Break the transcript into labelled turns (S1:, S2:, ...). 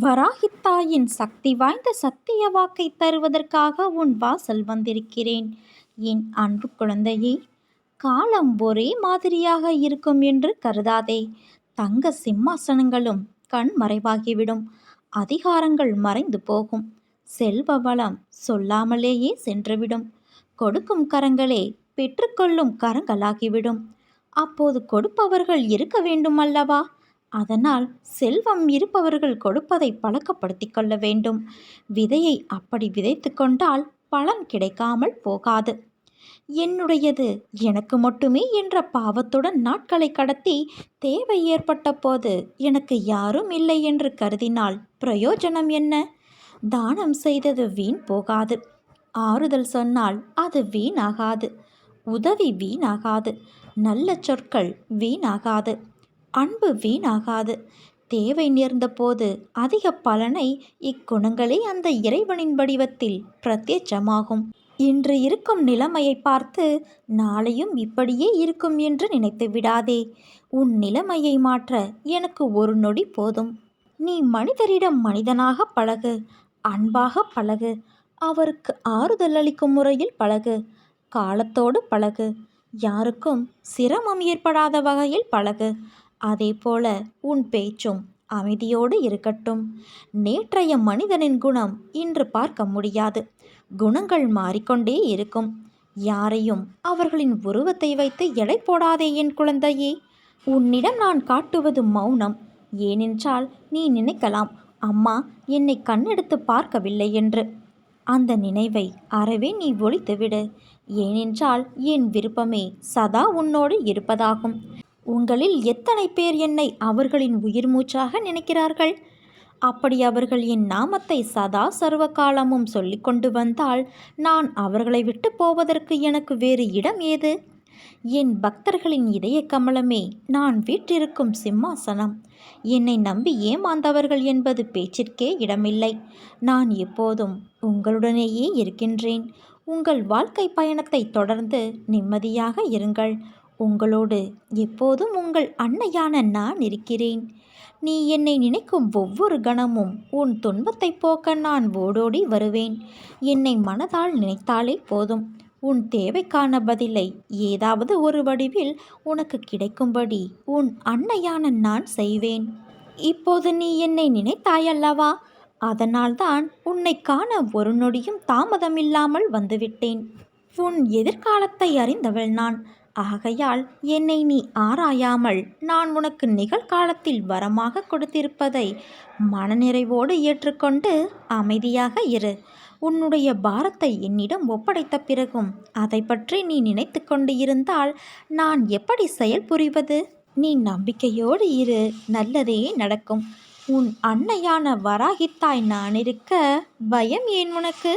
S1: வராகித்தாயின் சக்தி வாய்ந்த சத்திய வாக்கை தருவதற்காக உன் வாசல் வந்திருக்கிறேன். என் அன்பு குழந்தையே, காலம் ஒரே மாதிரியாக இருக்கும் என்று கருதாதே. தங்க சிம்மாசனங்களும் கண் மறைவாகிவிடும். அதிகாரங்கள் மறைந்து போகும். செல்வ வளம் சொல்லாமலேயே சென்றுவிடும். கொடுக்கும் கரங்களே பெற்றுக்கொள்ளும் கரங்களாகிவிடும். அப்போது கொடுப்பவர்கள் இருக்க வேண்டும் அல்லவா? அதனால் செல்வம் இருப்பவர்கள் கொடுப்பதை பழக்கப்படுத்தி கொள்ள வேண்டும். விதையை அப்படி விதைத்து கொண்டால் பலன் கிடைக்காமல் போகாது. என்னுடையது எனக்கு மட்டுமே என்ற பாவத்துடன் நாட்களை கடத்தி தேவை ஏற்பட்ட போது எனக்கு யாரும் இல்லை என்று கருதினால் பிரயோஜனம் என்ன? தானம் செய்தது வீண் போகாது. ஆறுதல் சொன்னால் அது வீணாகாது. உதவி வீணாகாது. நல்ல சொற்கள் வீணாகாது. அன்பு வீணாகாது. தேவை நேர்ந்த போது அதிக பலனை இக்குணங்களே அந்த இறைவனின் வடிவத்தில் பிரத்யட்சமாகும். இன்று இருக்கும் நிலைமையை பார்த்து நாளையும் இப்படியே இருக்கும் என்று நினைத்து விடாதே. உன் நிலைமையை மாற்ற எனக்கு ஒரு நொடி போதும். நீ மனிதரிடம் மனிதனாக பழகு. அன்பாக பழகு. அவருக்கு ஆறுதல் அளிக்கும் முறையில் பழகு. காலத்தோடு பழகு. யாருக்கும் சிரமம் ஏற்படாத வகையில் பழகு. அதேபோல உன் பேச்சும் அமைதியோடு இருக்கட்டும். நேற்றைய மனிதனின் குணம் இன்று பார்க்க முடியாது. குணங்கள் மாறிக்கொண்டே இருக்கும். யாரையும் அவர்களின் உருவத்தை வைத்து எடை போடாதே என் குழந்தையே. உன்னிடம் நான் காட்டுவது மௌனம். ஏனென்றால் நீ நினைக்கலாம், அம்மா என்னை கண்ணெடுத்து பார்க்கவில்லை என்று. அந்த நினைவை அறவே நீ ஒழித்துவிடு. ஏனென்றால் என் விருப்பமே சதா உன்னோடு இருப்பதாகும். உங்களில் எத்தனை பேர் என்னை அவர்களின் உயிர் மூச்சாக நினைக்கிறார்கள்? அப்படி அவர்கள் என் நாமத்தை சதா சர்வ காலமும் சொல்லிக்கொண்டு வந்தால் நான் அவர்களை விட்டு போவதற்கு எனக்கு வேறு இடம் ஏது? என் பக்தர்களின் இதய கமலமே நான் வீற்றிருக்கும் சிம்மாசனம். என்னை நம்பி ஏமாந்தவர்கள் என்பது பேச்சிற்கே இடமில்லை. நான் எப்போதும் உங்களுடனேயே இருக்கின்றேன். உங்கள் வாழ்க்கை பயணத்தை தொடர்ந்து நிம்மதியாக இருங்கள். உங்களோடு எப்போதும் உங்கள் அன்னையான நான் இருக்கிறேன். நீ என்னை நினைக்கும் ஒவ்வொரு கணமும் உன் துன்பத்தை போக்க நான் ஓடோடி வருவேன். என்னை மனதால் நினைத்தாலே போதும். உன் தேவைக்கான பதிலை ஏதாவது ஒரு வடிவில் உனக்கு கிடைக்கும்படி உன் அன்னையான நான் செய்வேன். இப்போது நீ என்னை நினைத்தாயல்லவா? அதனால்தான் உன்னை காண ஒரு நொடியும் தாமதமில்லாமல் வந்துவிட்டேன். உன் எதிர்காலத்தை அறிந்தவள் நான். ஆகையால் என்னை நீ ஆராயாமல் நான் உனக்கு நிகழ்காலத்தில் வரமாக கொடுத்திருப்பதை மனநிறைவோடு ஏற்றுக்கொண்டு அமைதியாக இரு. உன்னுடைய பாரத்தை என்னிடம் ஒப்படைத்த பிறகும் அதை பற்றி நீ நினைத்து கொண்டு இருந்தால் நான் எப்படி செயல் புரிவது? நீ நம்பிக்கையோடு இரு. நல்லதே நடக்கும். உன் அன்னையான வராகித்தாய் நான் இருக்க பயம் ஏன் உனக்கு?